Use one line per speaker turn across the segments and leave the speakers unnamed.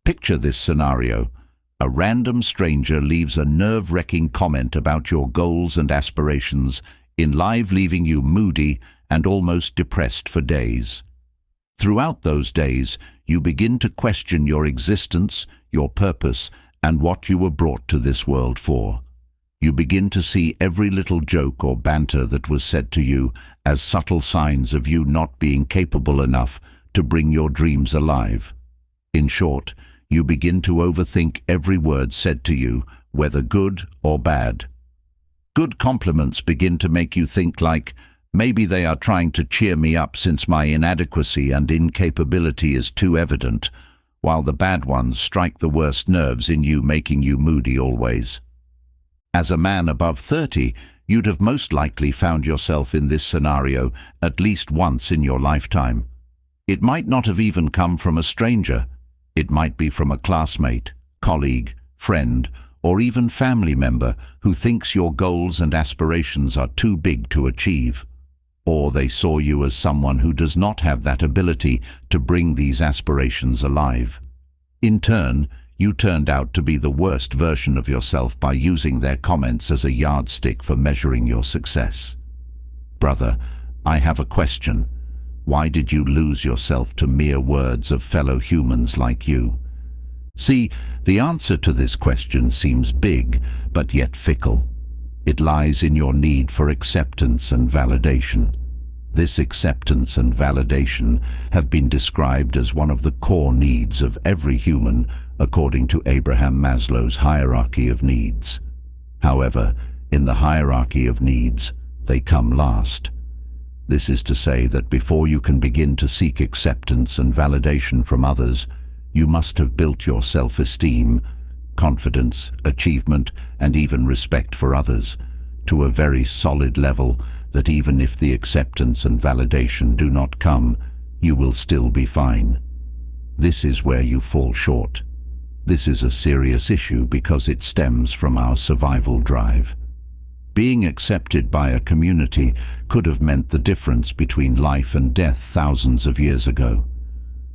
Picture this scenario. A random stranger leaves a nerve-wracking comment about your goals and aspirations in live, leaving you moody and almost depressed for days. Throughout those days, you begin to question your existence, your purpose, and what you were brought to this world for. You begin to see every little joke or banter that was said to you as subtle signs of you not being capable enough to bring your dreams alive. In short, you begin to overthink every word said to you, whether good or bad. Good compliments begin to make you think like, maybe they are trying to cheer me up since my inadequacy and incapability is too evident, while the bad ones strike the worst nerves in you, making you moody always. As a man above 30, you'd have most likely found yourself in this scenario at least once in your lifetime. It might not have even come from a stranger. It might be from a classmate, colleague, friend, or even family member who thinks your goals and aspirations are too big to achieve. Or they saw you as someone who does not have that ability to bring these aspirations alive. In turn, you turned out to be the worst version of yourself by using their comments as a yardstick for measuring your success. Brother, I have a question. Why did you lose yourself to mere words of fellow humans like you? See, the answer to this question seems big, but yet fickle. It lies in your need for acceptance and validation. This acceptance and validation have been described as one of the core needs of every human, according to Abraham Maslow's hierarchy of needs. However, in the hierarchy of needs, they come last. This is to say that before you can begin to seek acceptance and validation from others, you must have built your self-esteem, confidence, achievement, and even respect for others to a very solid level that even if the acceptance and validation do not come, you will still be fine. This is where you fall short. This is a serious issue because it stems from our survival drive. Being accepted by a community could have meant the difference between life and death thousands of years ago.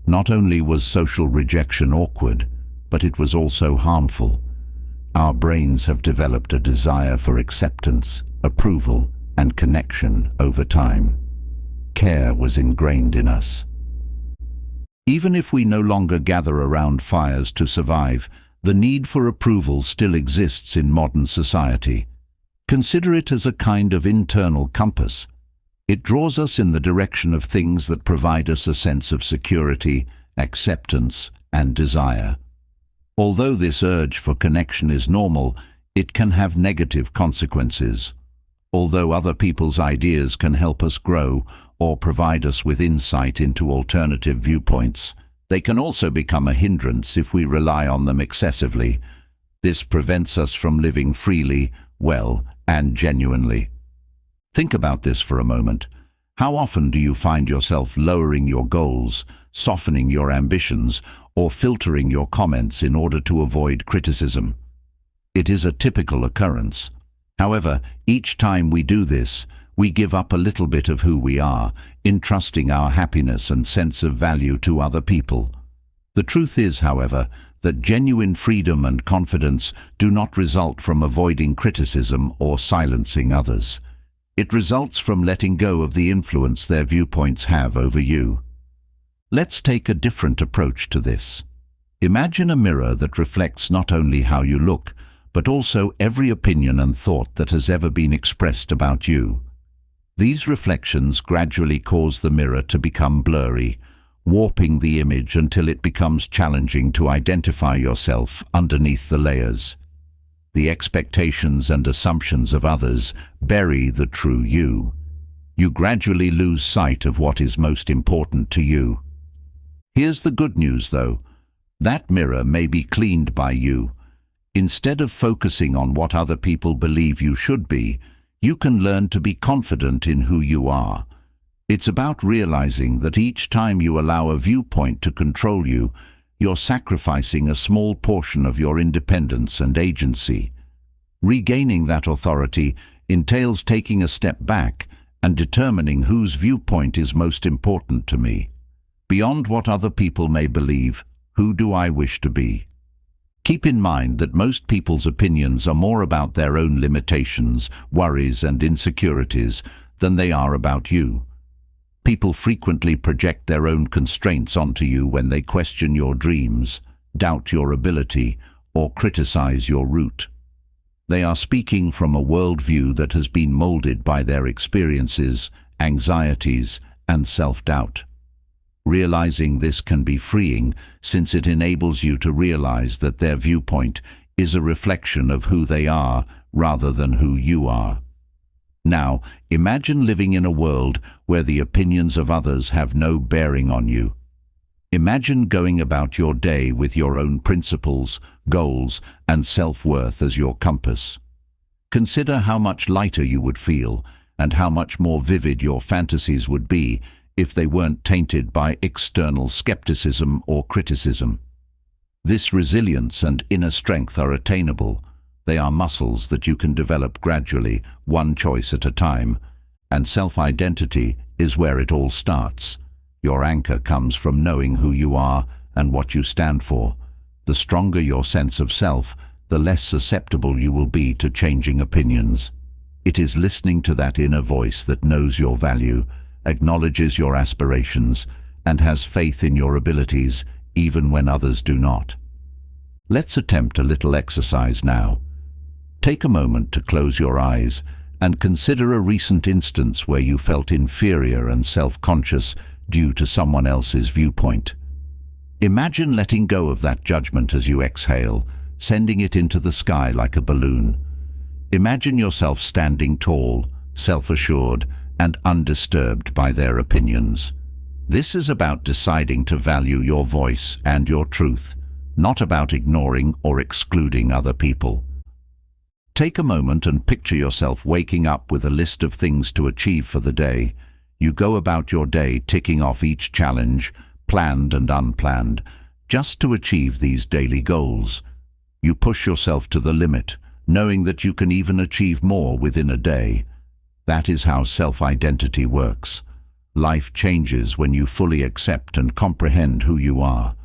Not only was social rejection awkward, but it was also harmful. Our brains have developed a desire for acceptance, approval, and connection over time. Care was ingrained in us. Even if we no longer gather around fires to survive, the need for approval still exists in modern society. Consider it as a kind of internal compass. It draws us in the direction of things that provide us a sense of security, acceptance, and desire. Although this urge for connection is normal, it can have negative consequences. Although other people's ideas can help us grow or provide us with insight into alternative viewpoints, they can also become a hindrance if we rely on them excessively. This prevents us from living freely, well, and genuinely. Think about this for a moment. How often do you find yourself lowering your goals, softening your ambitions, or filtering your comments in order to avoid criticism? It is a typical occurrence. However, each time we do this, we give up a little bit of who we are, entrusting our happiness and sense of value to other people. The truth is, however, that genuine freedom and confidence do not result from avoiding criticism or silencing others. It results from letting go of the influence their viewpoints have over you. Let's take a different approach to this. Imagine a mirror that reflects not only how you look, but also every opinion and thought that has ever been expressed about you. These reflections gradually cause the mirror to become blurry, warping the image until it becomes challenging to identify yourself underneath the layers. The expectations and assumptions of others bury the true you. You gradually lose sight of what is most important to you. Here's the good news, though. That mirror may be cleaned by you. Instead of focusing on what other people believe you should be, you can learn to be confident in who you are. It's about realizing that each time you allow a viewpoint to control you, you're sacrificing a small portion of your independence and agency. Regaining that authority entails taking a step back and determining whose viewpoint is most important to me. Beyond what other people may believe, Who do I wish to be? Keep in mind that most people's opinions are more about their own limitations, worries and insecurities than they are about you. People frequently project their own constraints onto you when they question your dreams, doubt your ability, or criticize your route. They are speaking from a worldview that has been molded by their experiences, anxieties, and self-doubt. Realizing this can be freeing, since it enables you to realize that their viewpoint is a reflection of who they are rather than who you are. Now, imagine living in a world where the opinions of others have no bearing on you. Imagine going about your day with your own principles, goals, and self-worth as your compass. Consider how much lighter you would feel and how much more vivid your fantasies would be if they weren't tainted by external skepticism or criticism. This resilience and inner strength are attainable. They are muscles that you can develop gradually, one choice at a time, and self-identity is where it all starts. Your anchor comes from knowing who you are and what you stand for. The stronger your sense of self, the less susceptible you will be to changing opinions. It is listening to that inner voice that knows your value, acknowledges your aspirations, and has faith in your abilities even when others do not. Let's attempt a little exercise now. Take a moment to close your eyes and consider a recent instance where you felt inferior and self-conscious due to someone else's viewpoint. Imagine letting go of that judgment as you exhale, sending it into the sky like a balloon. Imagine yourself standing tall, self-assured, and undisturbed by their opinions. This is about deciding to value your voice and your truth, not about ignoring or excluding other people. Take a moment and picture yourself waking up with a list of things to achieve for the day. You go about your day ticking off each challenge, planned and unplanned, just to achieve these daily goals. You push yourself to the limit, knowing that you can even achieve more within a day. That is how self-identity works. Life changes when you fully accept and comprehend who you are.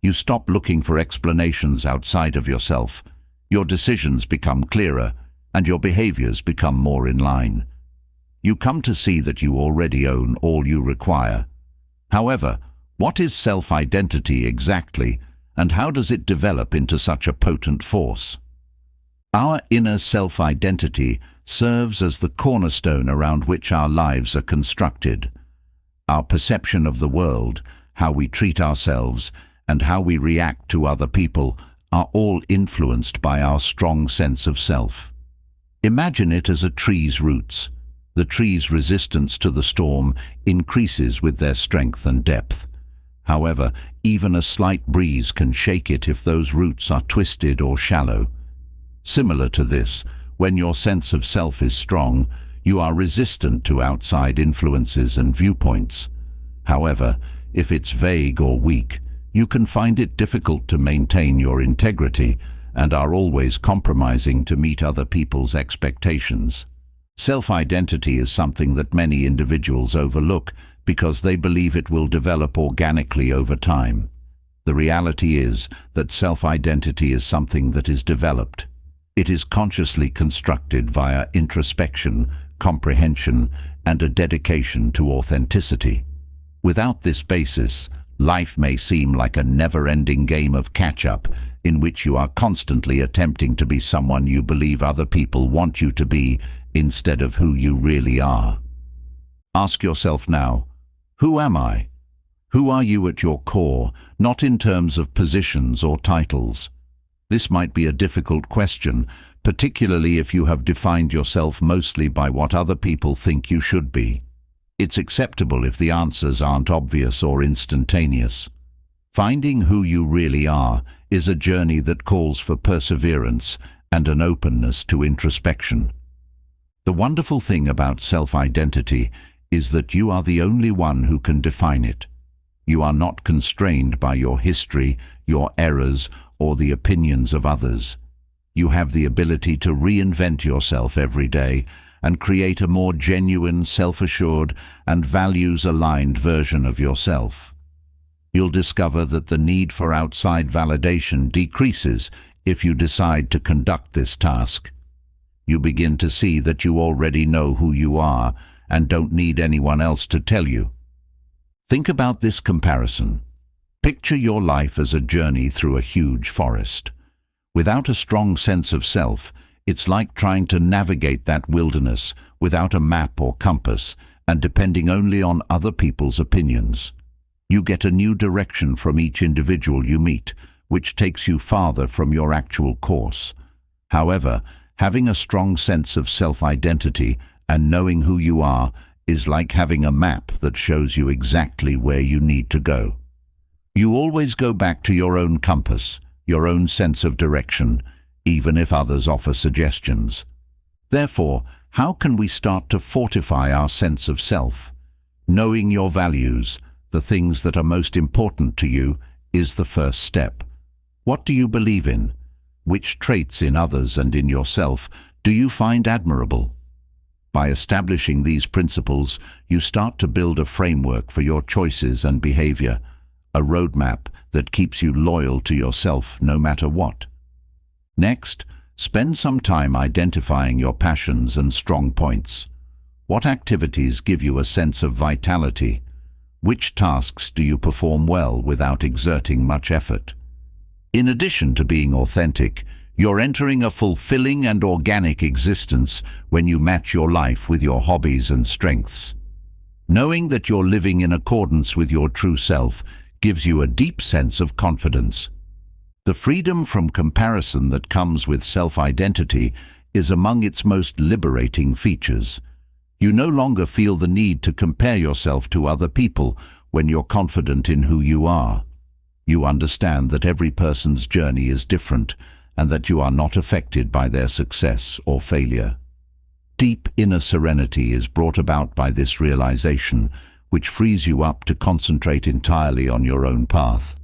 You stop looking for explanations outside of yourself. Your decisions become clearer, and your behaviors become more in line. You come to see that you already own all you require. However, what is self-identity exactly, and how does it develop into such a potent force? Our inner self-identity serves as the cornerstone around which our lives are constructed. Our perception of the world, how we treat ourselves, and how we react to other people are all influenced by our strong sense of self. Imagine it as a tree's roots. The tree's resistance to the storm increases with their strength and depth. However, even a slight breeze can shake it if those roots are twisted or shallow. Similar to this, when your sense of self is strong, you are resistant to outside influences and viewpoints. However, if it's vague or weak, you can find it difficult to maintain your integrity and are always compromising to meet other people's expectations. Self-identity is something that many individuals overlook because they believe it will develop organically over time. The reality is that self-identity is something that is developed. It is consciously constructed via introspection, comprehension, and a dedication to authenticity. Without this basis, life may seem like a never-ending game of catch-up in which you are constantly attempting to be someone you believe other people want you to be instead of who you really are. Ask yourself now, who am I? Who are you at your core, not in terms of positions or titles? This might be a difficult question, particularly if you have defined yourself mostly by what other people think you should be. It's acceptable if the answers aren't obvious or instantaneous. Finding who you really are is a journey that calls for perseverance and an openness to introspection. The wonderful thing about self-identity is that you are the only one who can define it. You are not constrained by your history, your errors, or the opinions of others. You have the ability to reinvent yourself every day and create a more genuine, self-assured, and values-aligned version of yourself. You'll discover that the need for outside validation decreases if you decide to conduct this task. You begin to see that you already know who you are and don't need anyone else to tell you. Think about this comparison. Picture your life as a journey through a huge forest. Without a strong sense of self, it's like trying to navigate that wilderness without a map or compass and depending only on other people's opinions. You get a new direction from each individual you meet, which takes you farther from your actual course. However, having a strong sense of self-identity and knowing who you are is like having a map that shows you exactly where you need to go. You always go back to your own compass, your own sense of direction, even if others offer suggestions. Therefore, how can we start to fortify our sense of self? Knowing your values, the things that are most important to you, is the first step. What do you believe in? Which traits in others and in yourself do you find admirable? By establishing these principles, you start to build a framework for your choices and behavior, a roadmap that keeps you loyal to yourself no matter what. Next, spend some time identifying your passions and strong points. What activities give you a sense of vitality? Which tasks do you perform well without exerting much effort? In addition to being authentic, you're entering a fulfilling and organic existence when you match your life with your hobbies and strengths. Knowing that you're living in accordance with your true self gives you a deep sense of confidence. The freedom from comparison that comes with self-identity is among its most liberating features. You no longer feel the need to compare yourself to other people when you're confident in who you are. You understand that every person's journey is different and that you are not affected by their success or failure. Deep inner serenity is brought about by this realization, which frees you up to concentrate entirely on your own path.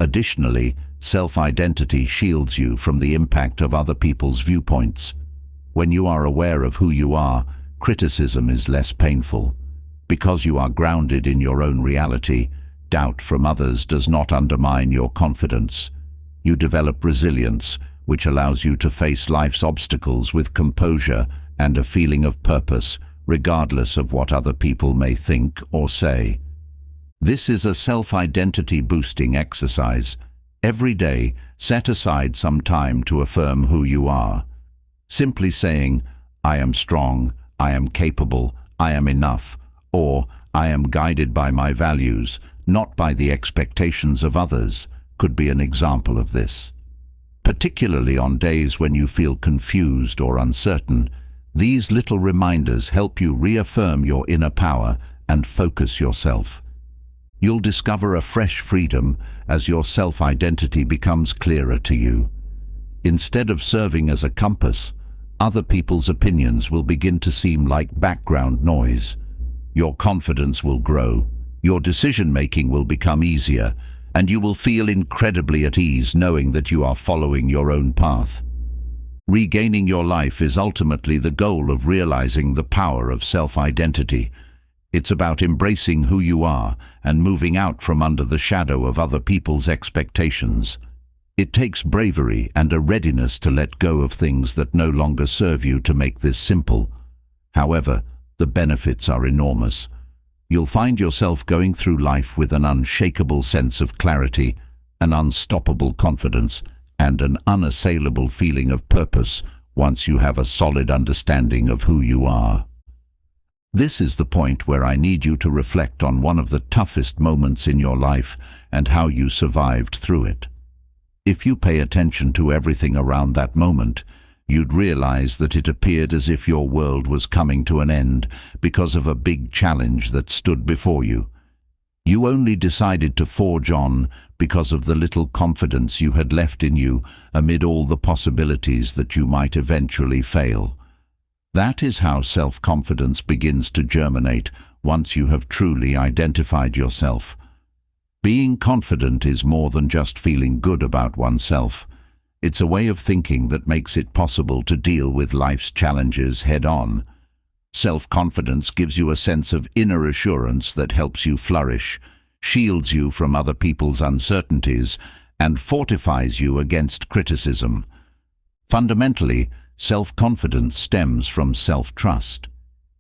Additionally, self-identity shields you from the impact of other people's viewpoints. When you are aware of who you are, criticism is less painful. Because you are grounded in your own reality, doubt from others does not undermine your confidence. You develop resilience, which allows you to face life's obstacles with composure and a feeling of purpose, regardless of what other people may think or say. This is a self-identity boosting exercise. Every day, set aside some time to affirm who you are. Simply saying, "I am strong, I am capable, I am enough," or "I am guided by my values, not by the expectations of others," could be an example of this. Particularly on days when you feel confused or uncertain, these little reminders help you reaffirm your inner power and focus yourself. You'll discover a fresh freedom as your self-identity becomes clearer to you. Instead of serving as a compass, other people's opinions will begin to seem like background noise. Your confidence will grow, your decision-making will become easier, and you will feel incredibly at ease knowing that you are following your own path. Regaining your life is ultimately the goal of realizing the power of self-identity. It's about embracing who you are and moving out from under the shadow of other people's expectations. It takes bravery and a readiness to let go of things that no longer serve you to make this simple. However, the benefits are enormous. You'll find yourself going through life with an unshakable sense of clarity, an unstoppable confidence, and an unassailable feeling of purpose once you have a solid understanding of who you are. This is the point where I need you to reflect on one of the toughest moments in your life and how you survived through it. If you pay attention to everything around that moment, you'd realize that it appeared as if your world was coming to an end because of a big challenge that stood before you. You only decided to forge on because of the little confidence you had left in you amid all the possibilities that you might eventually fail. That is how self-confidence begins to germinate once you have truly identified yourself. Being confident is more than just feeling good about oneself. It's a way of thinking that makes it possible to deal with life's challenges head-on. Self-confidence gives you a sense of inner assurance that helps you flourish, shields you from other people's uncertainties, and fortifies you against criticism. Fundamentally, self-confidence stems from self-trust.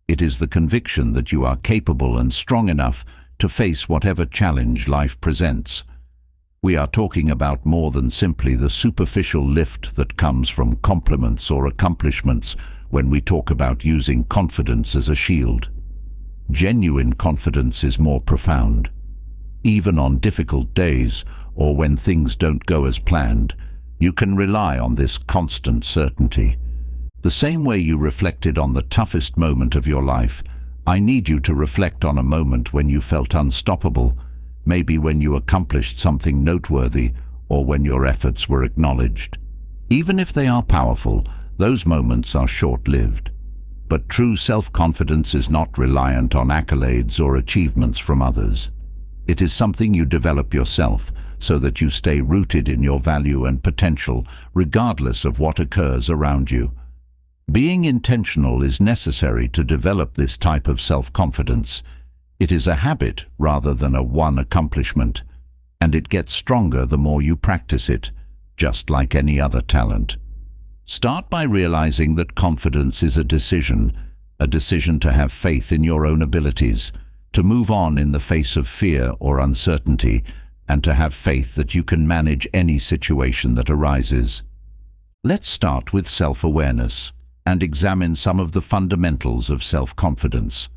It is the conviction that you are capable and strong enough to face whatever challenge life presents. We are talking about more than simply the superficial lift that comes from compliments or accomplishments when we talk about using confidence as a shield. Genuine confidence is more profound. Even on difficult days, or when things don't go as planned, you can rely on this constant certainty. The same way you reflected on the toughest moment of your life, I need you to reflect on a moment when you felt unstoppable, maybe when you accomplished something noteworthy or when your efforts were acknowledged. Even if they are powerful, those moments are short-lived. But true self-confidence is not reliant on accolades or achievements from others. It is something you develop yourself so that you stay rooted in your value and potential, regardless of what occurs around you. Being intentional is necessary to develop this type of self-confidence. It is a habit rather than a one accomplishment, and it gets stronger the more you practice it, just like any other talent. Start by realizing that confidence is a decision to have faith in your own abilities, to move on in the face of fear or uncertainty, and to have faith that you can manage any situation that arises. Let's start with self-awareness and examine some of the fundamentals of self-confidence.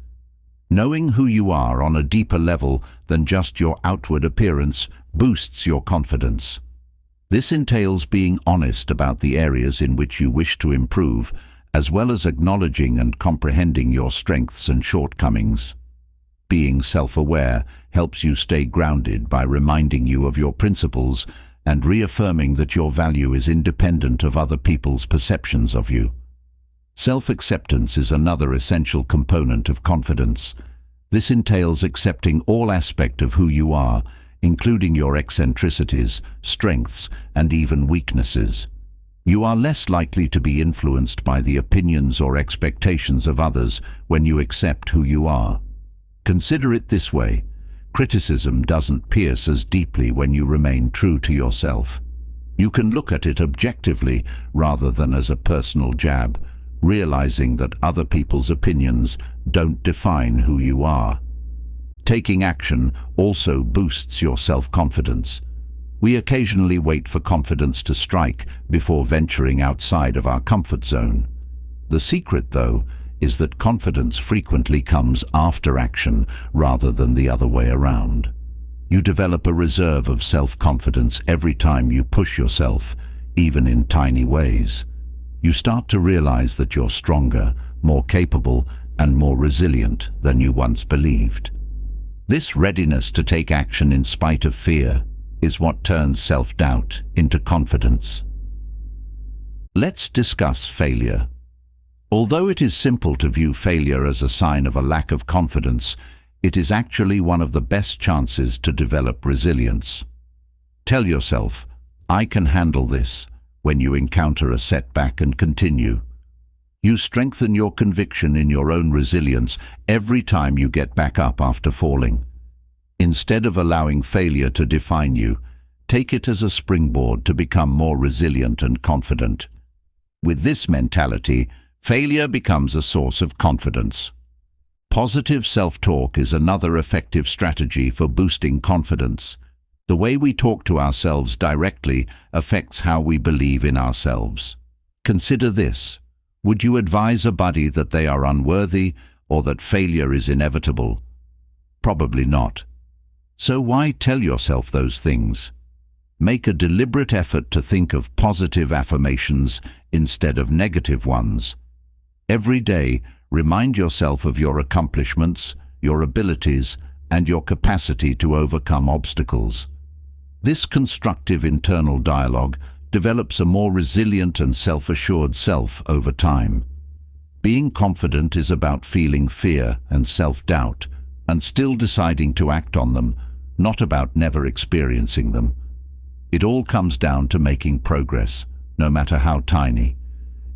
Knowing who you are on a deeper level than just your outward appearance boosts your confidence. This entails being honest about the areas in which you wish to improve, as well as acknowledging and comprehending your strengths and shortcomings. Being self-aware helps you stay grounded by reminding you of your principles and reaffirming that your value is independent of other people's perceptions of you. Self-acceptance is another essential component of confidence. This entails accepting all aspects of who you are, including your eccentricities, strengths, and even weaknesses. You are less likely to be influenced by the opinions or expectations of others when you accept who you are. Consider it this way: criticism doesn't pierce as deeply when you remain true to yourself. You can look at it objectively rather than as a personal jab, realizing that other people's opinions don't define who you are. Taking action also boosts your self-confidence. We occasionally wait for confidence to strike before venturing outside of our comfort zone. The secret, though, is that confidence frequently comes after action rather than the other way around. You develop a reserve of self-confidence every time you push yourself, even in tiny ways. You start to realize that you're stronger, more capable, and more resilient than you once believed. This readiness to take action in spite of fear is what turns self-doubt into confidence. Let's discuss failure. Although it is simple to view failure as a sign of a lack of confidence, it is actually one of the best chances to develop resilience. Tell yourself, "I can handle this," when you encounter a setback and continue. You strengthen your conviction in your own resilience every time you get back up after falling. Instead of allowing failure to define you, take it as a springboard to become more resilient and confident. With this mentality, failure becomes a source of confidence. Positive self-talk is another effective strategy for boosting confidence. The way we talk to ourselves directly affects how we believe in ourselves. Consider this: would you advise a buddy that they are unworthy or that failure is inevitable? Probably not. So why tell yourself those things? Make a deliberate effort to think of positive affirmations instead of negative ones. Every day, remind yourself of your accomplishments, your abilities, and your capacity to overcome obstacles. This constructive internal dialogue develops a more resilient and self-assured self over time. Being confident is about feeling fear and self-doubt and still deciding to act on them, not about never experiencing them. It all comes down to making progress, no matter how tiny.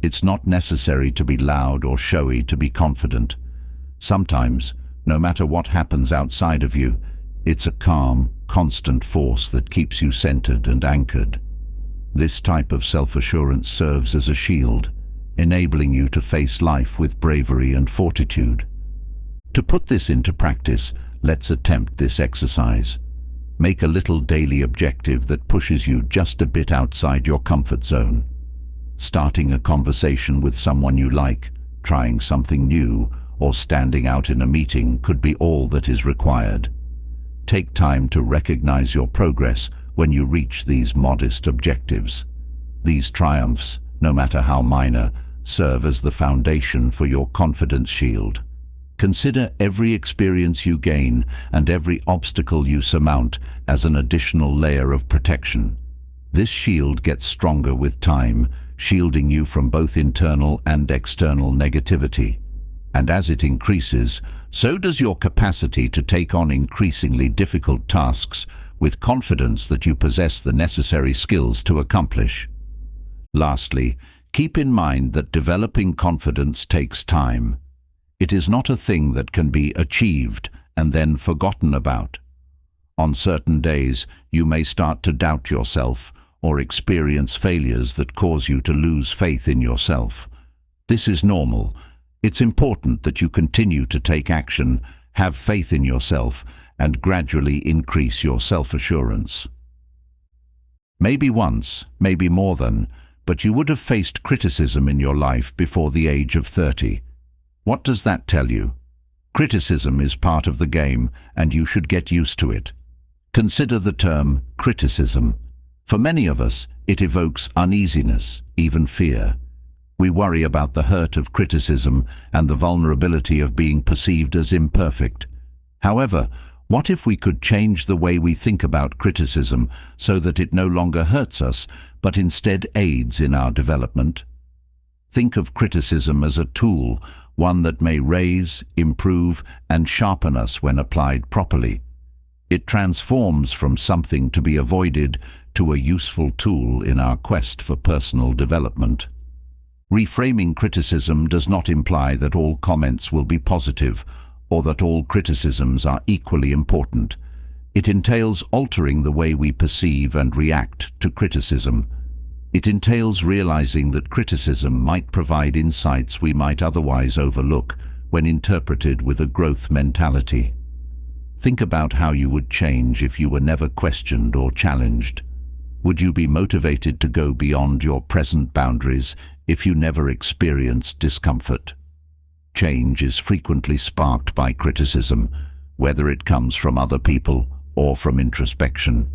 It's not necessary to be loud or showy to be confident. Sometimes, no matter what happens outside of you, It's a calm, constant force that keeps you centered and anchored. This type of self-assurance serves as a shield, enabling you to face life with bravery and fortitude. To put this into practice, let's attempt this exercise. Make a little daily objective that pushes you just a bit outside your comfort zone. Starting a conversation with someone you like, trying something new, or standing out in a meeting could be all that is required. Take time to recognize your progress when you reach these modest objectives. These triumphs, no matter how minor, serve as the foundation for your confidence shield. Consider every experience you gain and every obstacle you surmount as an additional layer of protection. This shield gets stronger with time, shielding you from both internal and external negativity. And as it increases, so does your capacity to take on increasingly difficult tasks with confidence that you possess the necessary skills to accomplish. Lastly, keep in mind that developing confidence takes time. It is not a thing that can be achieved and then forgotten about. On certain days, you may start to doubt yourself or experience failures that cause you to lose faith in yourself. This is normal. It's important that you continue to take action, have faith in yourself, and gradually increase your self-assurance. Maybe once, maybe more than, but you would have faced criticism in your life before the age of 30. What does that tell you? Criticism is part of the game, and you should get used to it. Consider the term criticism. For many of us, it evokes uneasiness, even fear. We worry about the hurt of criticism and the vulnerability of being perceived as imperfect. However, what if we could change the way we think about criticism so that it no longer hurts us, but instead aids in our development? Think of criticism as a tool, one that may raise, improve, and sharpen us when applied properly. It transforms from something to be avoided to a useful tool in our quest for personal development. Reframing criticism does not imply that all comments will be positive or that all criticisms are equally important. It entails altering the way we perceive and react to criticism. It entails realizing that criticism might provide insights we might otherwise overlook when interpreted with a growth mentality. Think about how you would change if you were never questioned or challenged. Would you be motivated to go beyond your present boundaries if you never experienced discomfort? Change is frequently sparked by criticism, whether it comes from other people or from introspection.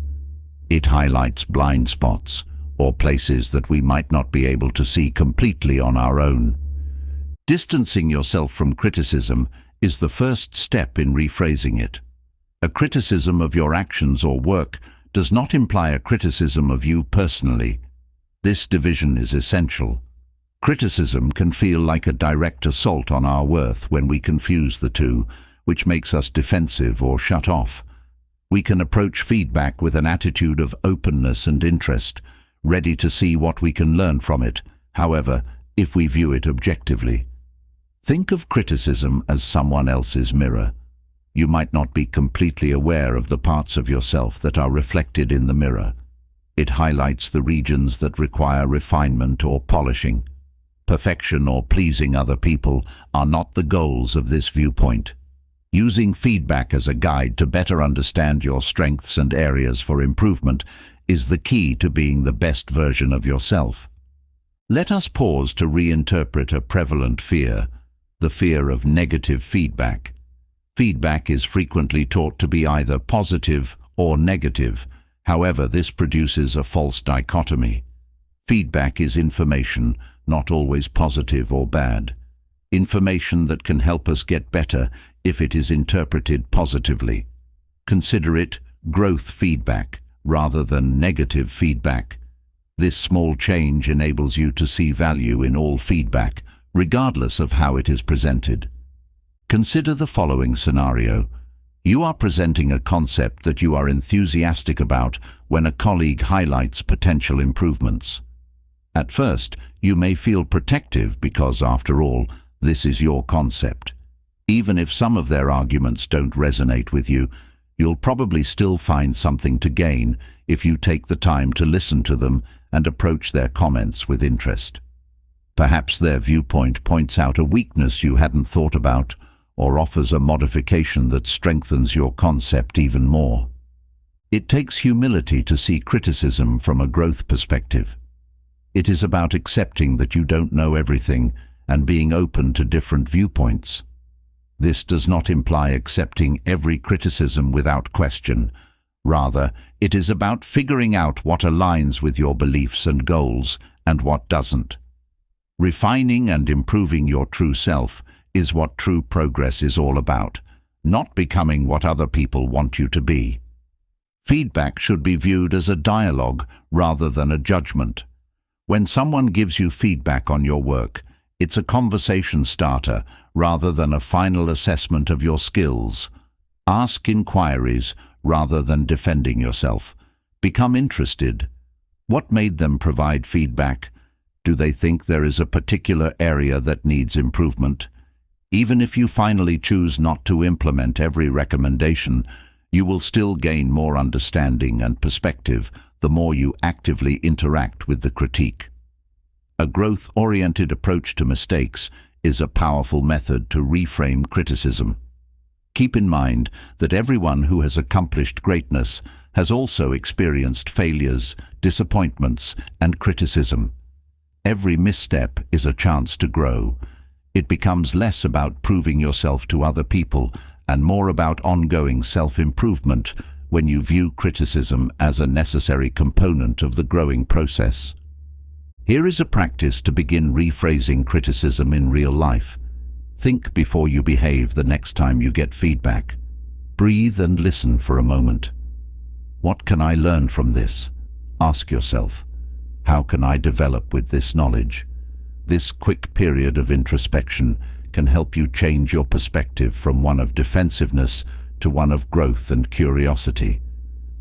It highlights blind spots or places that we might not be able to see completely on our own. Distancing yourself from criticism is the first step in rephrasing it. A criticism of your actions or work does not imply a criticism of you personally. This division is essential. Criticism can feel like a direct assault on our worth when we confuse the two, which makes us defensive or shut off. We can approach feedback with an attitude of openness and interest, ready to see what we can learn from it, however, if we view it objectively. Think of criticism as someone else's mirror. You might not be completely aware of the parts of yourself that are reflected in the mirror. It highlights the regions that require refinement or polishing. Perfection or pleasing other people are not the goals of this viewpoint. Using feedback as a guide to better understand your strengths and areas for improvement is the key to being the best version of yourself. Let us pause to reinterpret a prevalent fear, the fear of negative feedback. Feedback is frequently taught to be either positive or negative. However, this produces a false dichotomy. Feedback is information, not always positive or bad. Information that can help us get better if it is interpreted positively. Consider it growth feedback rather than negative feedback. This small change enables you to see value in all feedback, regardless of how it is presented. Consider the following scenario. You are presenting a concept that you are enthusiastic about when a colleague highlights potential improvements. At first, you may feel protective because, after all, this is your concept. Even if some of their arguments don't resonate with you, You'll probably still find something to gain if you take the time to listen to them and approach their comments with interest. Perhaps their viewpoint points out a weakness you hadn't thought about, or offers a modification that strengthens your concept even more. It takes humility to see criticism from a growth perspective. It is about accepting that you don't know everything and being open to different viewpoints. This does not imply accepting every criticism without question. Rather, it is about figuring out what aligns with your beliefs and goals and what doesn't. Refining and improving your true self is what true progress is all about, not becoming what other people want you to be. Feedback should be viewed as a dialogue rather than a judgment. When someone gives you feedback on your work, it's a conversation starter rather than a final assessment of your skills. Ask inquiries rather than defending yourself. Become interested. What made them provide feedback? Do they think there is a particular area that needs improvement? Even if you finally choose not to implement every recommendation, you will still gain more understanding and perspective the more you actively interact with the critique. A growth-oriented approach to mistakes is a powerful method to reframe criticism. Keep in mind that everyone who has accomplished greatness has also experienced failures, disappointments, and criticism. Every misstep is a chance to grow. It becomes less about proving yourself to other people and more about ongoing self-improvement when you view criticism as a necessary component of the growing process. Here is a practice to begin rephrasing criticism in real life. Think before you behave the next time you get feedback. Breathe and listen for a moment. What can I learn from this? Ask yourself. How can I develop with this knowledge? This quick period of introspection can help you change your perspective from one of defensiveness to one of growth and curiosity.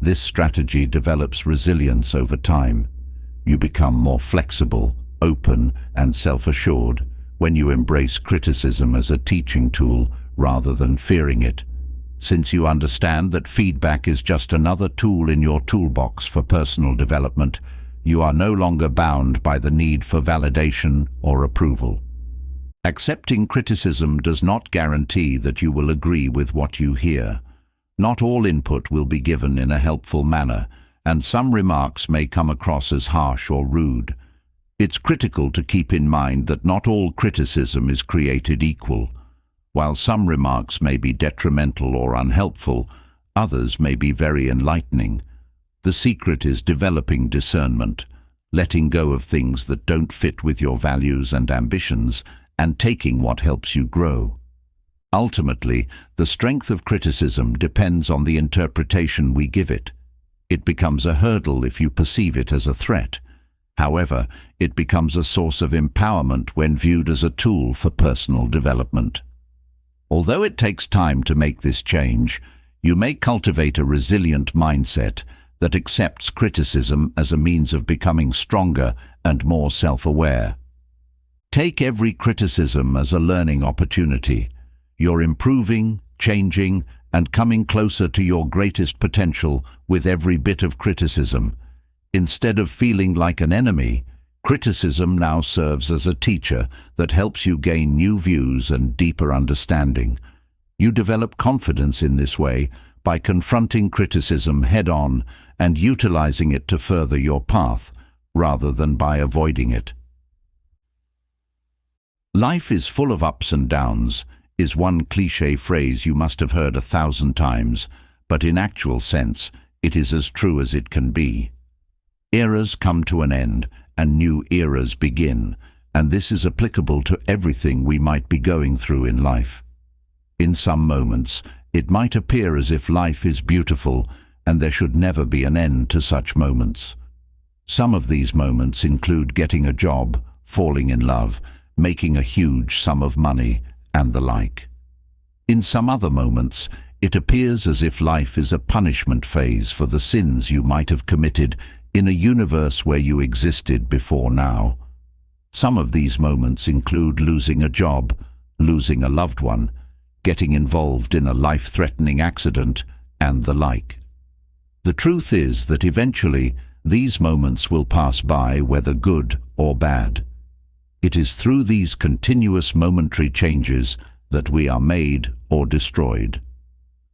This strategy develops resilience over time. You become more flexible, open, and self-assured when you embrace criticism as a teaching tool rather than fearing it. Since you understand that feedback is just another tool in your toolbox for personal development, you are no longer bound by the need for validation or approval. Accepting criticism does not guarantee that you will agree with what you hear. Not all input will be given in a helpful manner, and some remarks may come across as harsh or rude. It's critical to keep in mind that not all criticism is created equal. While some remarks may be detrimental or unhelpful, others may be very enlightening. The secret is developing discernment, letting go of things that don't fit with your values and ambitions, and taking what helps you grow. Ultimately, the strength of criticism depends on the interpretation we give it. It becomes a hurdle if you perceive it as a threat. However, it becomes a source of empowerment when viewed as a tool for personal development. Although it takes time to make this change, you may cultivate a resilient mindset that accepts criticism as a means of becoming stronger and more self-aware. Take every criticism as a learning opportunity. You're improving, changing, and coming closer to your greatest potential with every bit of criticism. Instead of feeling like an enemy, criticism now serves as a teacher that helps you gain new views and deeper understanding. You develop confidence in this way by confronting criticism head-on and utilizing it to further your path, rather than by avoiding it. Life is full of ups and downs is one cliché phrase you must have heard 1,000 times, but in actual sense, it is as true as it can be. Eras come to an end, and new eras begin, and this is applicable to everything we might be going through in life. In some moments, it might appear as if life is beautiful, and there should never be an end to such moments. Some of these moments include getting a job, falling in love, making a huge sum of money, and the like. In some other moments, it appears as if life is a punishment phase for the sins you might have committed in a universe where you existed before now. Some of these moments include losing a job, losing a loved one, getting involved in a life-threatening accident, and the like. The truth is that eventually these moments will pass by, whether good or bad. It is through these continuous momentary changes that we are made or destroyed.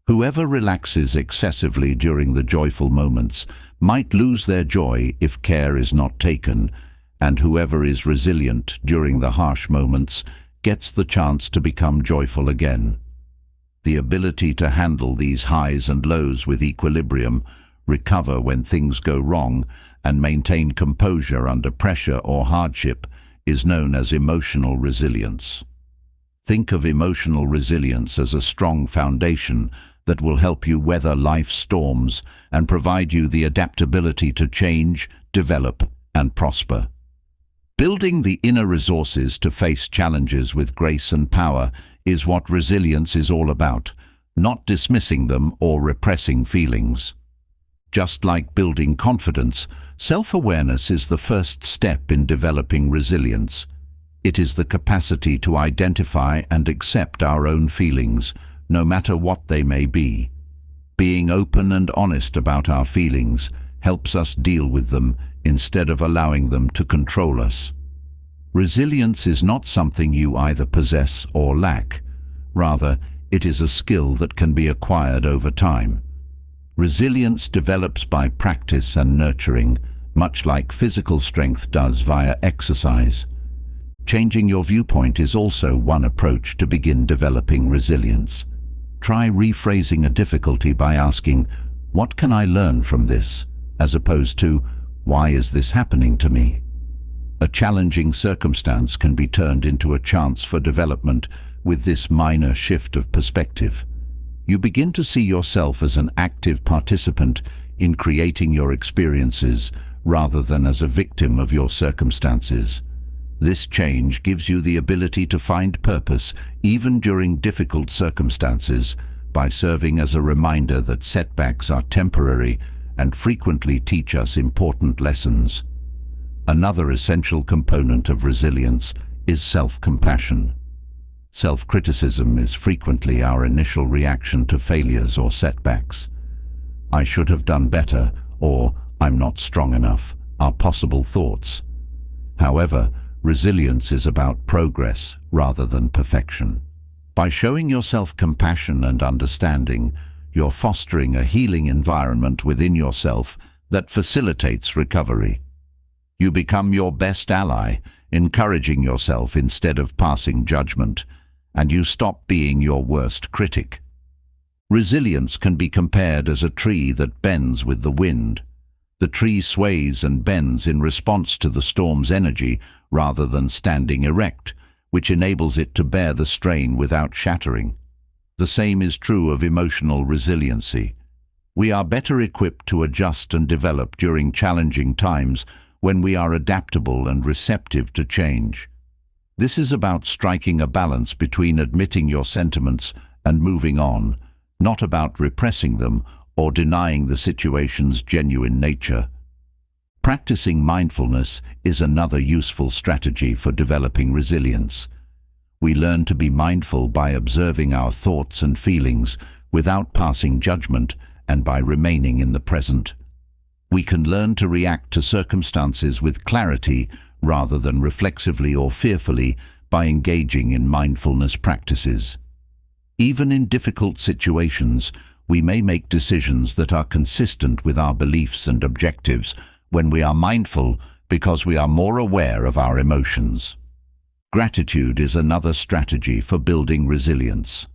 Whoever relaxes excessively during the joyful moments might lose their joy if care is not taken, and whoever is resilient during the harsh moments gets the chance to become joyful again. The ability to handle these highs and lows with equilibrium, recover when things go wrong, and maintain composure under pressure or hardship is known as emotional resilience. Think of emotional resilience as a strong foundation that will help you weather life's storms and provide you the adaptability to change, develop, and prosper. Building the inner resources to face challenges with grace and power is what resilience is all about, not dismissing them or repressing feelings. Just like building confidence, self-awareness is the first step in developing resilience. It is the capacity to identify and accept our own feelings, no matter what they may be. Being open and honest about our feelings helps us deal with them instead of allowing them to control us. Resilience is not something you either possess or lack. Rather, it is a skill that can be acquired over time. Resilience develops by practice and nurturing, much like physical strength does via exercise. Changing your viewpoint is also one approach to begin developing resilience. Try rephrasing a difficulty by asking, "What can I learn from this?" as opposed to, "Why is this happening to me?" A challenging circumstance can be turned into a chance for development with this minor shift of perspective. You begin to see yourself as an active participant in creating your experiences rather than as a victim of your circumstances. This change gives you the ability to find purpose even during difficult circumstances by serving as a reminder that setbacks are temporary and frequently teach us important lessons. Another essential component of resilience is self-compassion. Self-criticism is frequently our initial reaction to failures or setbacks. "I should have done better," or "I'm not strong enough," are possible thoughts. However, resilience is about progress rather than perfection. By showing yourself compassion and understanding, you're fostering a healing environment within yourself that facilitates recovery. You become your best ally, encouraging yourself instead of passing judgment, and you stop being your worst critic. Resilience can be compared as a tree that bends with the wind. The tree sways and bends in response to the storm's energy rather than standing erect, which enables it to bear the strain without shattering. The same is true of emotional resiliency. We are better equipped to adjust and develop during challenging times when we are adaptable and receptive to change. This is about striking a balance between admitting your sentiments and moving on, not about repressing them or denying the situation's genuine nature. Practicing mindfulness is another useful strategy for developing resilience. We learn to be mindful by observing our thoughts and feelings without passing judgment and by remaining in the present. We can learn to react to circumstances with clarity rather than reflexively or fearfully by engaging in mindfulness practices. Even in difficult situations, we may make decisions that are consistent with our beliefs and objectives when we are mindful because we are more aware of our emotions. Gratitude is another strategy for building resilience.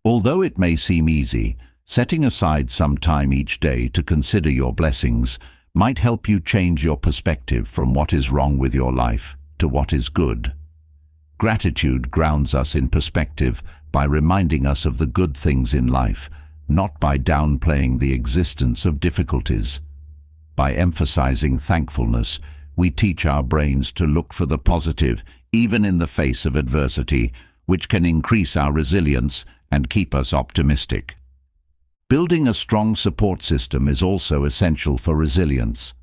Although it may seem easy, setting aside some time each day to consider your blessings might help you change your perspective from what is wrong with your life to what is good. Gratitude grounds us in perspective by reminding us of the good things in life, not by downplaying the existence of difficulties. By emphasizing thankfulness, we teach our brains to look for the positive even in the face of adversity, which can increase our resilience and keep us optimistic. Building a strong support system is also essential for resilience.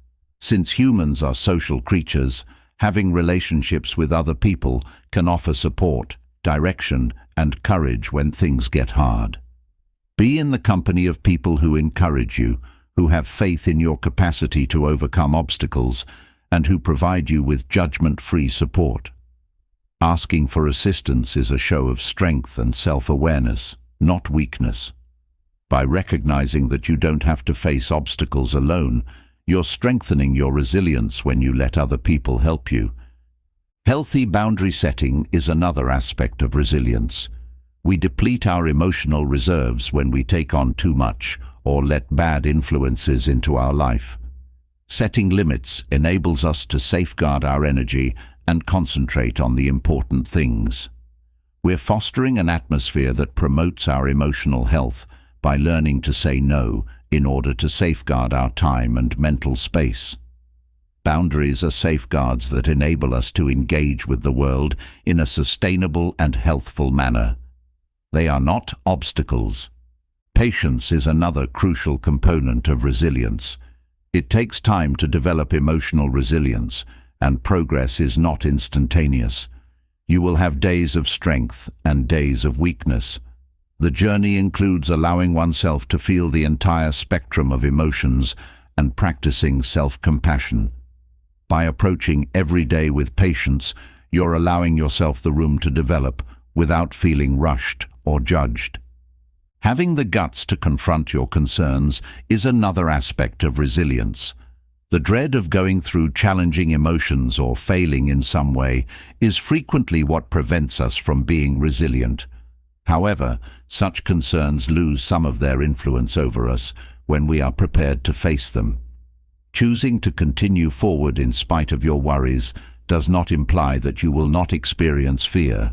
Since humans are social creatures, having relationships with other people can offer support, direction, and courage when things get hard. Be in the company of people who encourage you, who have faith in your capacity to overcome obstacles, and who provide you with judgment-free support. Asking for assistance is a show of strength and self-awareness, not weakness. By recognizing that you don't have to face obstacles alone, you're strengthening your resilience when you let other people help you. Healthy boundary setting is another aspect of resilience. We deplete our emotional reserves when we take on too much or let bad influences into our life. Setting limits enables us to safeguard our energy and concentrate on the important things. We're fostering an atmosphere that promotes our emotional health by learning to say no in order to safeguard our time and mental space. Boundaries are safeguards that enable us to engage with the world in a sustainable and healthful manner. They are not obstacles. Patience is another crucial component of resilience. It takes time to develop emotional resilience, and progress is not instantaneous. You will have days of strength and days of weakness. The journey includes allowing oneself to feel the entire spectrum of emotions and practicing self-compassion. By approaching every day with patience, you're allowing yourself the room to develop without feeling rushed or judged. Having the guts to confront your concerns is another aspect of resilience. The dread of going through challenging emotions or failing in some way is frequently what prevents us from being resilient. However, such concerns lose some of their influence over us when we are prepared to face them. Choosing to continue forward in spite of your worries does not imply that you will not experience fear.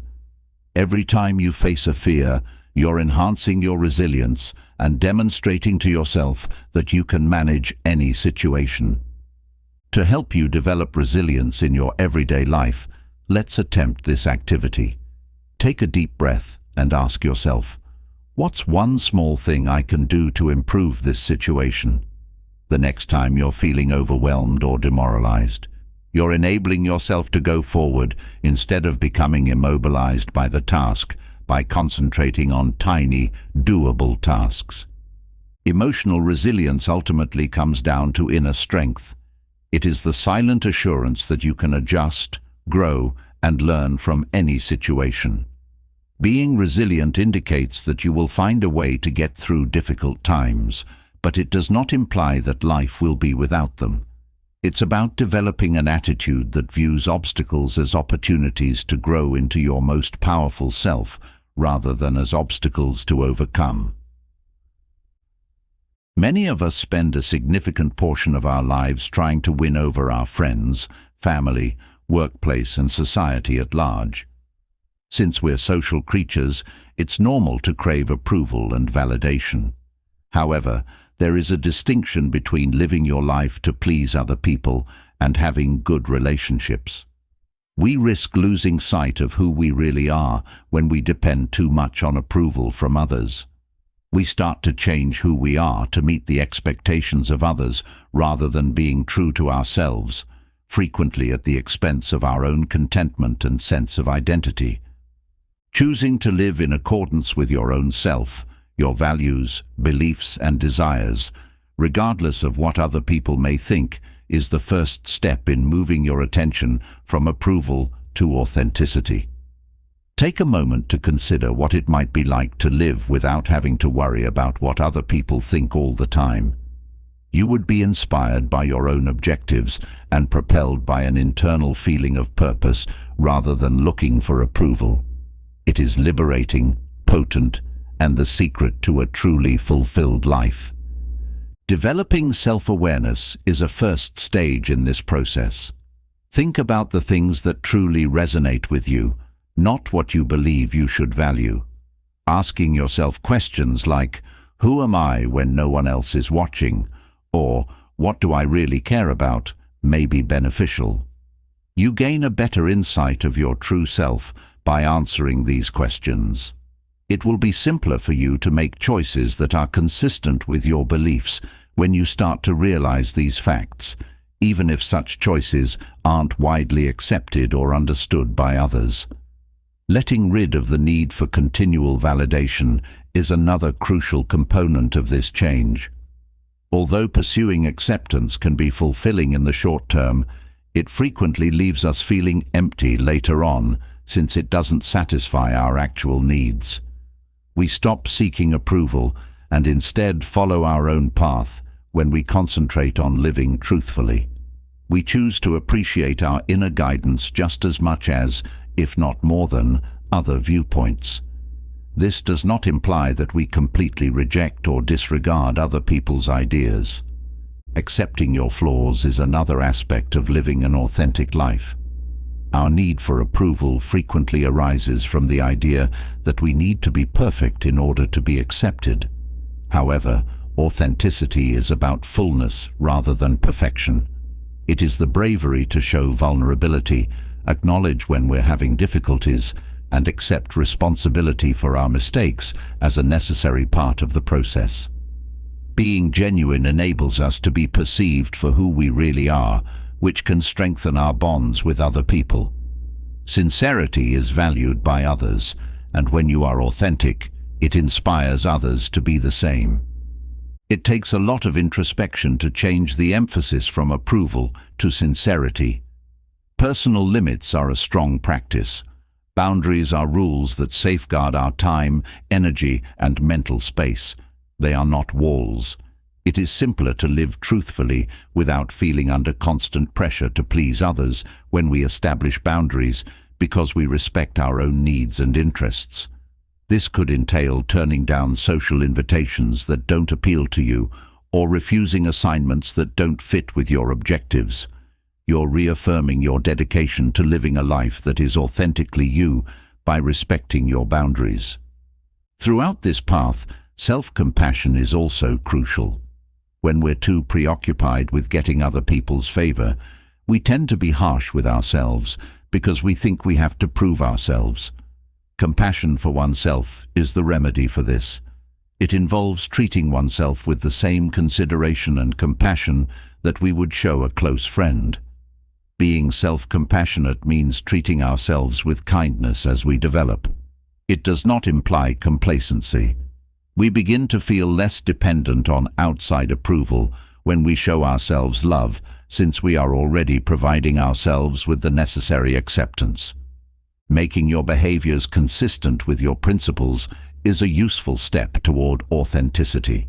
Every time you face a fear, you're enhancing your resilience and demonstrating to yourself that you can manage any situation. To help you develop resilience in your everyday life, let's attempt this activity. Take a deep breath and ask yourself, what's one small thing I can do to improve this situation? The next time you're feeling overwhelmed or demoralized, you're enabling yourself to go forward instead of becoming immobilized by the task by concentrating on tiny, doable tasks. Emotional resilience ultimately comes down to inner strength. It is the silent assurance that you can adjust, grow, and learn from any situation. Being resilient indicates that you will find a way to get through difficult times, but it does not imply that life will be without them. It's about developing an attitude that views obstacles as opportunities to grow into your most powerful self, rather than as obstacles to overcome. Many of us spend a significant portion of our lives trying to win over our friends, family, workplace, and society at large. Since we're social creatures, it's normal to crave approval and validation. However, there is a distinction between living your life to please other people and having good relationships. We risk losing sight of who we really are when we depend too much on approval from others. We start to change who we are to meet the expectations of others rather than being true to ourselves, frequently at the expense of our own contentment and sense of identity. Choosing to live in accordance with your own self, your values, beliefs, and desires, regardless of what other people may think, is the first step in moving your attention from approval to authenticity. Take a moment to consider what it might be like to live without having to worry about what other people think all the time. You would be inspired by your own objectives and propelled by an internal feeling of purpose rather than looking for approval. It is liberating, potent, and the secret to a truly fulfilled life. Developing self-awareness is a first stage in this process. Think about the things that truly resonate with you, not what you believe you should value. Asking yourself questions like, who am I when no one else is watching? Or, what do I really care about? May be beneficial. You gain a better insight of your true self by answering these questions. It will be simpler for you to make choices that are consistent with your beliefs when you start to realize these facts, even if such choices aren't widely accepted or understood by others. Letting rid of the need for continual validation is another crucial component of this change. Although pursuing acceptance can be fulfilling in the short term, it frequently leaves us feeling empty later on, since it doesn't satisfy our actual needs. We stop seeking approval and instead follow our own path when we concentrate on living truthfully. We choose to appreciate our inner guidance just as much as, if not more than, other viewpoints. This does not imply that we completely reject or disregard other people's ideas. Accepting your flaws is another aspect of living an authentic life. Our need for approval frequently arises from the idea that we need to be perfect in order to be accepted. However, authenticity is about fullness rather than perfection. It is the bravery to show vulnerability, acknowledge when we're having difficulties, and accept responsibility for our mistakes as a necessary part of the process. Being genuine enables us to be perceived for who we really are, which can strengthen our bonds with other people. Sincerity is valued by others, and when you are authentic, it inspires others to be the same. It takes a lot of introspection to change the emphasis from approval to sincerity. Personal limits are a strong practice. Boundaries are rules that safeguard our time, energy, and mental space. They are not walls. It is simpler to live truthfully without feeling under constant pressure to please others when we establish boundaries because we respect our own needs and interests. This could entail turning down social invitations that don't appeal to you or refusing assignments that don't fit with your objectives. You're reaffirming your dedication to living a life that is authentically you by respecting your boundaries. Throughout this path, self-compassion is also crucial. When we're too preoccupied with getting other people's favor, we tend to be harsh with ourselves because we think we have to prove ourselves. Compassion for oneself is the remedy for this. It involves treating oneself with the same consideration and compassion that we would show a close friend. Being self-compassionate means treating ourselves with kindness as we develop. It does not imply complacency. We begin to feel less dependent on outside approval when we show ourselves love, since we are already providing ourselves with the necessary acceptance. Making your behaviors consistent with your principles is a useful step toward authenticity.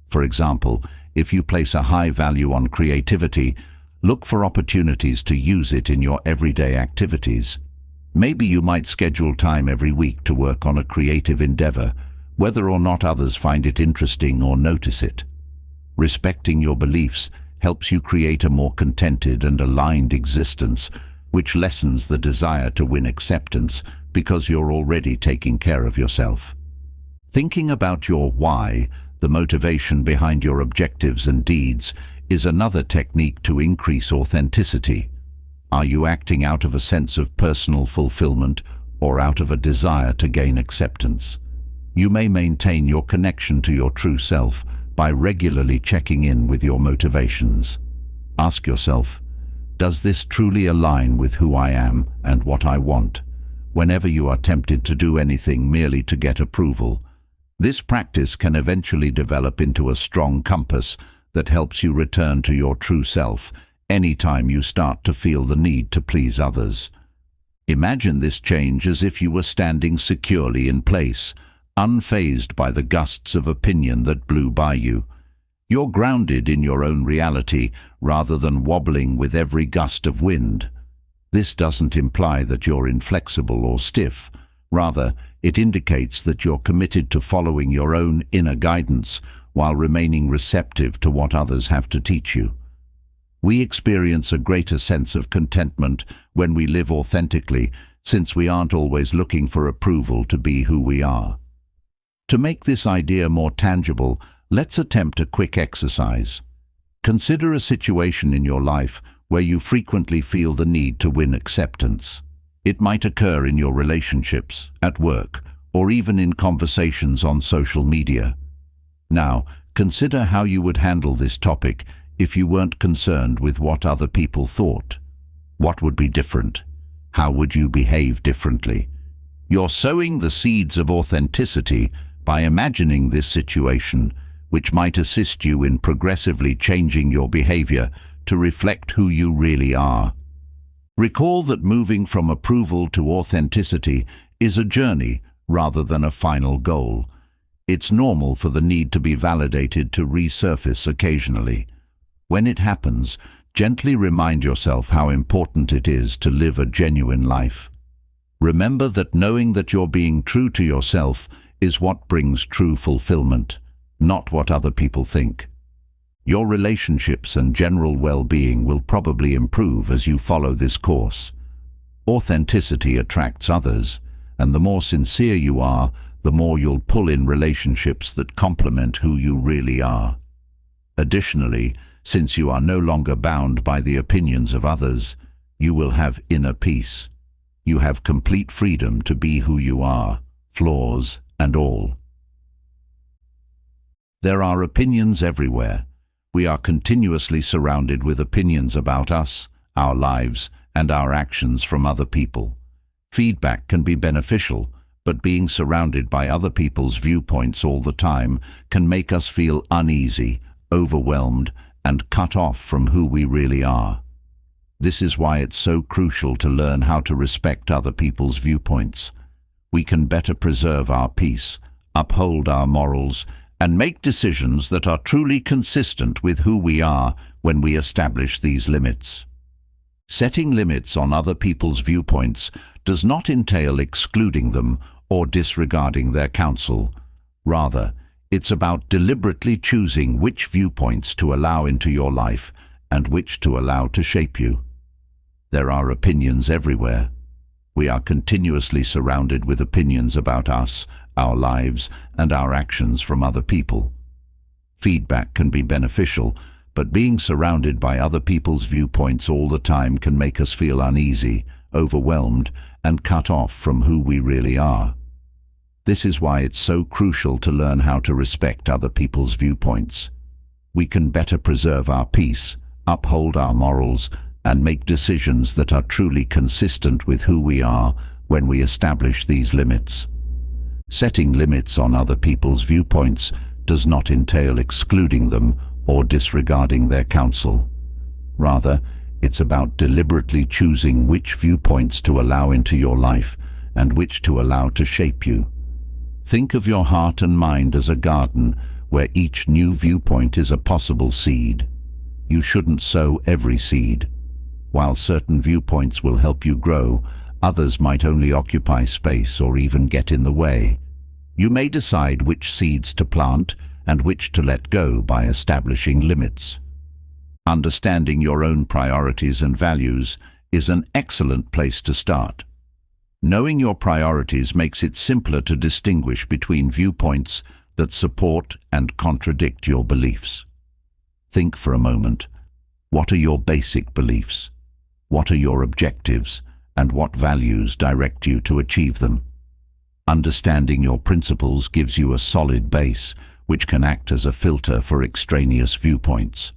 For example, if you place a high value on creativity, look for opportunities to use it in your everyday activities. Maybe you might schedule time every week to work on a creative endeavor, whether or not others find it interesting or notice it. Respecting your beliefs helps you create a more contented and aligned existence, which lessens the desire to win acceptance because you're already taking care of yourself. Thinking about your why, the motivation behind your objectives and deeds, is another technique to increase authenticity. Are you acting out of a sense of personal fulfillment or out of a desire to gain acceptance? You may maintain your connection to your true self by regularly checking in with your motivations. Ask yourself, does this truly align with who I am and what I want? Whenever you are tempted to do anything merely to get approval, this practice can eventually develop into a strong compass that helps you return to your true self anytime you start to feel the need to please others. Imagine this change as if you were standing securely in place, unfazed by the gusts of opinion that blew by you. You're grounded in your own reality rather than wobbling with every gust of wind. This doesn't imply that you're inflexible or stiff. Rather, it indicates that you're committed to following your own inner guidance while remaining receptive to what others have to teach you. We experience a greater sense of contentment when we live authentically, since we aren't always looking for approval to be who we are. To make this idea more tangible, let's attempt a quick exercise. Consider a situation in your life where you frequently feel the need to win acceptance. It might occur in your relationships, at work, or even in conversations on social media. Now, consider how you would handle this topic if you weren't concerned with what other people thought. What would be different? How would you behave differently? You're sowing the seeds of authenticity by imagining this situation, which might assist you in progressively changing your behavior to reflect who you really are. Recall that moving from approval to authenticity is a journey rather than a final goal. It's normal for the need to be validated to resurface occasionally. When it happens, gently remind yourself how important it is to live a genuine life. Remember that knowing that you're being true to yourself is what brings true fulfillment, not what other people think. Your relationships and general well-being will probably improve as you follow this course. Authenticity attracts others, and the more sincere you are, the more you'll pull in relationships that complement who you really are. Additionally, since you are no longer bound by the opinions of others, you will have inner peace. You have complete freedom to be who you are, flaws and all. There are opinions everywhere. We are continuously surrounded with opinions about us, our lives, and our actions from other people. Feedback can be beneficial, but being surrounded by other people's viewpoints all the time can make us feel uneasy, overwhelmed, and cut off from who we really are. This is why it's so crucial to learn how to respect other people's viewpoints. We can better preserve our peace, uphold our morals, and make decisions that are truly consistent with who we are when we establish these limits. Setting limits on other people's viewpoints does not entail excluding them or disregarding their counsel. Rather, it's about deliberately choosing which viewpoints to allow into your life and which to allow to shape you. There are opinions everywhere. We are continuously surrounded with opinions about us, our lives, and our actions from other people. Feedback can be beneficial, but being surrounded by other people's viewpoints all the time can make us feel uneasy, overwhelmed, and cut off from who we really are. This is why it's so crucial to learn how to respect other people's viewpoints. We can better preserve our peace, uphold our morals, and make decisions that are truly consistent with who we are when we establish these limits. Setting limits on other people's viewpoints does not entail excluding them or disregarding their counsel. Rather, it's about deliberately choosing which viewpoints to allow into your life and which to allow to shape you. Think of your heart and mind as a garden where each new viewpoint is a possible seed. You shouldn't sow every seed. While certain viewpoints will help you grow, others might only occupy space or even get in the way. You may decide which seeds to plant and which to let go by establishing limits. Understanding your own priorities and values is an excellent place to start. Knowing your priorities makes it simpler to distinguish between viewpoints that support and contradict your beliefs. Think for a moment. What are your basic beliefs? What are your objectives, and what values direct you to achieve them? Understanding your principles gives you a solid base, which can act as a filter for extraneous viewpoints.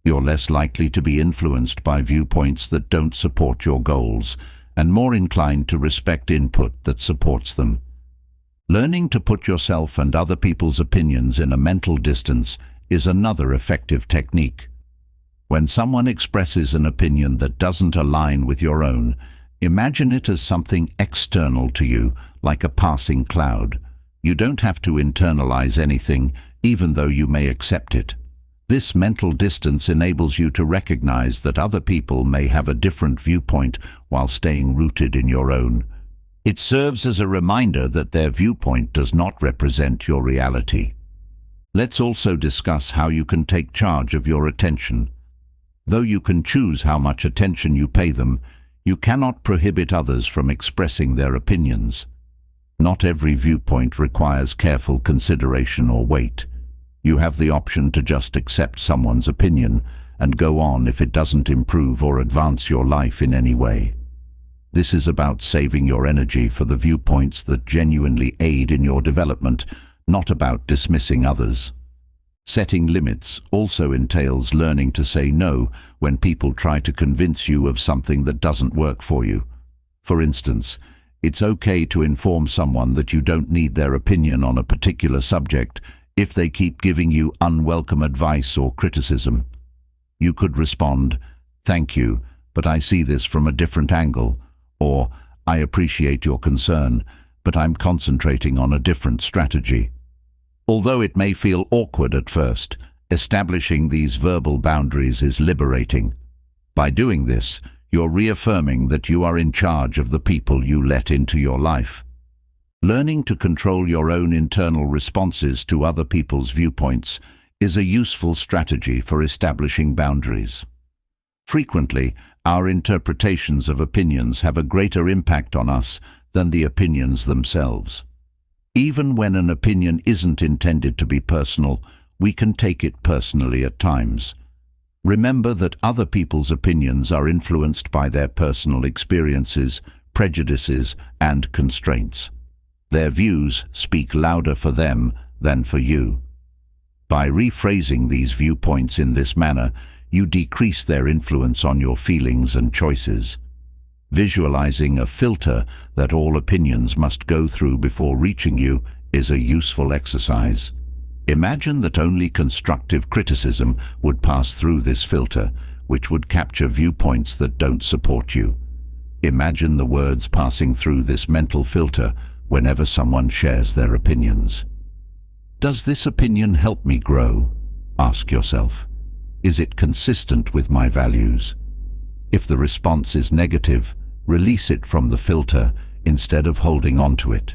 You're less likely to be influenced by viewpoints that don't support your goals, and more inclined to respect input that supports them. Learning to put yourself and other people's opinions in a mental distance is another effective technique. When someone expresses an opinion that doesn't align with your own, imagine it as something external to you, like a passing cloud. You don't have to internalize anything, even though you may accept it. This mental distance enables you to recognize that other people may have a different viewpoint while staying rooted in your own. It serves as a reminder that their viewpoint does not represent your reality. Let's also discuss how you can take charge of your attention. Though you can choose how much attention you pay them, you cannot prohibit others from expressing their opinions. Not every viewpoint requires careful consideration or weight. You have the option to just accept someone's opinion and go on if it doesn't improve or advance your life in any way. This is about saving your energy for the viewpoints that genuinely aid in your development, not about dismissing others. Setting limits also entails learning to say no when people try to convince you of something that doesn't work for you. For instance, It's okay to inform someone that you don't need their opinion on a particular subject if they keep giving you unwelcome advice or criticism. You could respond, "Thank you, but I see this from a different angle," or "I appreciate your concern, but I'm concentrating on a different strategy." Although it may feel awkward at first, establishing these verbal boundaries is liberating. By doing this, you're reaffirming that you are in charge of the people you let into your life. Learning to control your own internal responses to other people's viewpoints is a useful strategy for establishing boundaries. Frequently, our interpretations of opinions have a greater impact on us than the opinions themselves. Even when an opinion isn't intended to be personal, we can take it personally at times. Remember that other people's opinions are influenced by their personal experiences, prejudices, and constraints. Their views speak louder for them than for you. By rephrasing these viewpoints in this manner, you decrease their influence on your feelings and choices. Visualizing a filter that all opinions must go through before reaching you is a useful exercise. Imagine that only constructive criticism would pass through this filter, which would capture viewpoints that don't support you. Imagine the words passing through this mental filter whenever someone shares their opinions. Does this opinion help me grow? Ask yourself. Is it consistent with my values? If the response is negative, release it from the filter instead of holding on to it.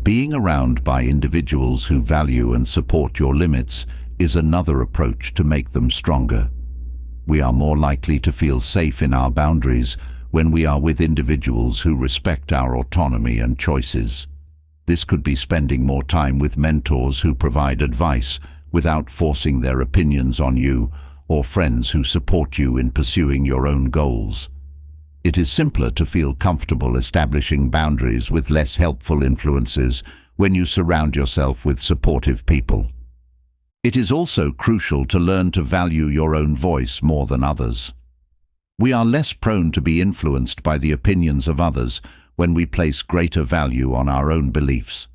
Being around by individuals who value and support your limits is another approach to make them stronger. We are more likely to feel safe in our boundaries when we are with individuals who respect our autonomy and choices. This could be spending more time with mentors who provide advice without forcing their opinions on you, or friends who support you in pursuing your own goals. It is simpler to feel comfortable establishing boundaries with less helpful influences when you surround yourself with supportive people. It is also crucial to learn to value your own voice more than others. We are less prone to be influenced by the opinions of others when we place greater value on our own beliefs.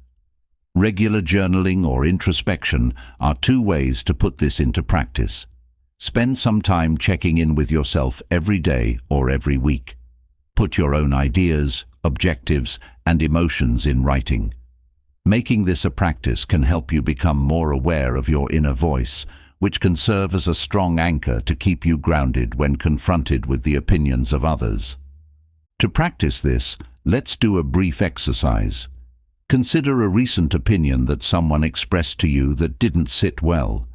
Regular journaling or introspection are two ways to put this into practice. Spend some time checking in with yourself every day or every week. Put your own ideas, objectives, and emotions in writing. Making this a practice can help you become more aware of your inner voice, which can serve as a strong anchor to keep you grounded when confronted with the opinions of others. To practice this, let's do a brief exercise. Consider a recent opinion that someone expressed to you that didn't sit well.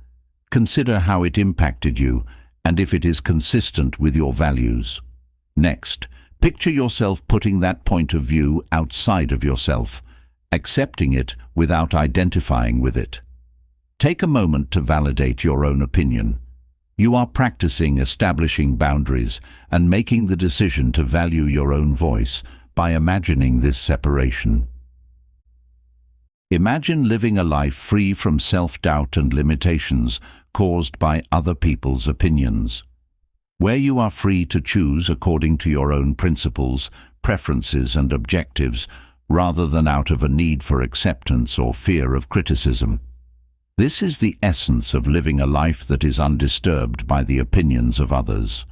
Consider how it impacted you and if it is consistent with your values. Next, picture yourself putting that point of view outside of yourself, accepting it without identifying with it. Take a moment to validate your own opinion. You are practicing establishing boundaries and making the decision to value your own voice by imagining this separation. Imagine living a life free from self-doubt and limitations caused by other people's opinions, where you are free to choose according to your own principles, preferences, and objectives, rather than out of a need for acceptance or fear of criticism. This is the essence of living a life that is undisturbed by the opinions of others.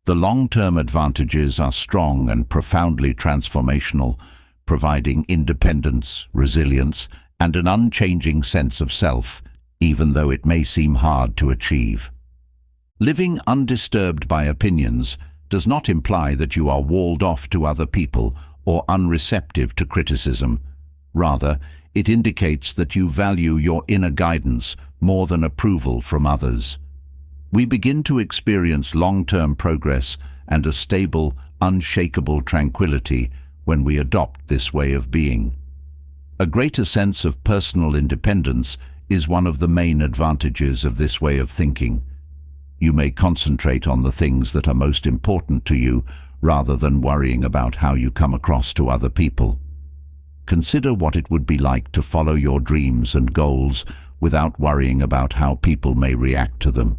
The long-term advantages are strong and profoundly transformational, providing independence, resilience, and an unchanging sense of self, even though it may seem hard to achieve. Living undisturbed by opinions does not imply that you are walled off to other people or unreceptive to criticism. Rather, it indicates that you value your inner guidance more than approval from others. We begin to experience long-term progress and a stable, unshakable tranquility when we adopt this way of being. A greater sense of personal independence is one of the main advantages of this way of thinking. You may concentrate on the things that are most important to you rather than worrying about how you come across to other people. Consider what it would be like to follow your dreams and goals without worrying about how people may react to them.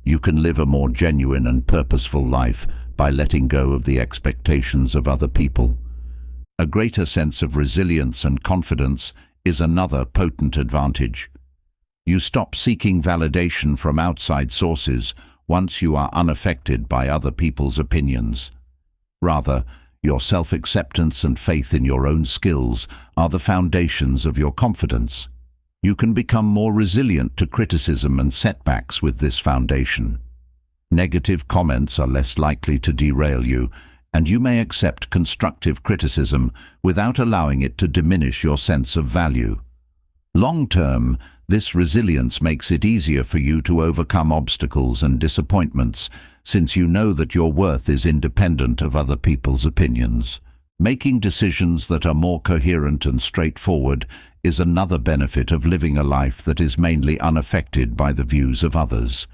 You can live a more genuine and purposeful life by letting go of the expectations of other people. A greater sense of resilience and confidence is another potent advantage. You stop seeking validation from outside sources once you are unaffected by other people's opinions. Rather, your self-acceptance and faith in your own skills are the foundations of your confidence. You can become more resilient to criticism and setbacks with this foundation. Negative comments are less likely to derail you, and you may accept constructive criticism without allowing it to diminish your sense of value. Long-term, this resilience makes it easier for you to overcome obstacles and disappointments, since you know that your worth is independent of other people's opinions. Making decisions that are more coherent and straightforward is another benefit of living a life that is mainly unaffected by the views of others.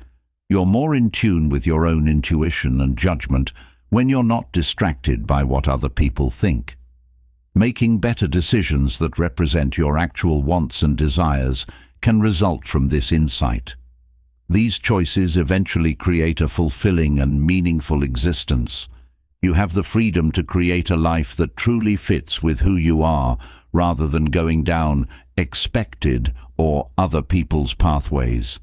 You're more in tune with your own intuition and judgment when you're not distracted by what other people think. Making better decisions that represent your actual wants and desires can result from this insight. These choices eventually create a fulfilling and meaningful existence. You have the freedom to create a life that truly fits with who you are, rather than going down expected or other people's pathways.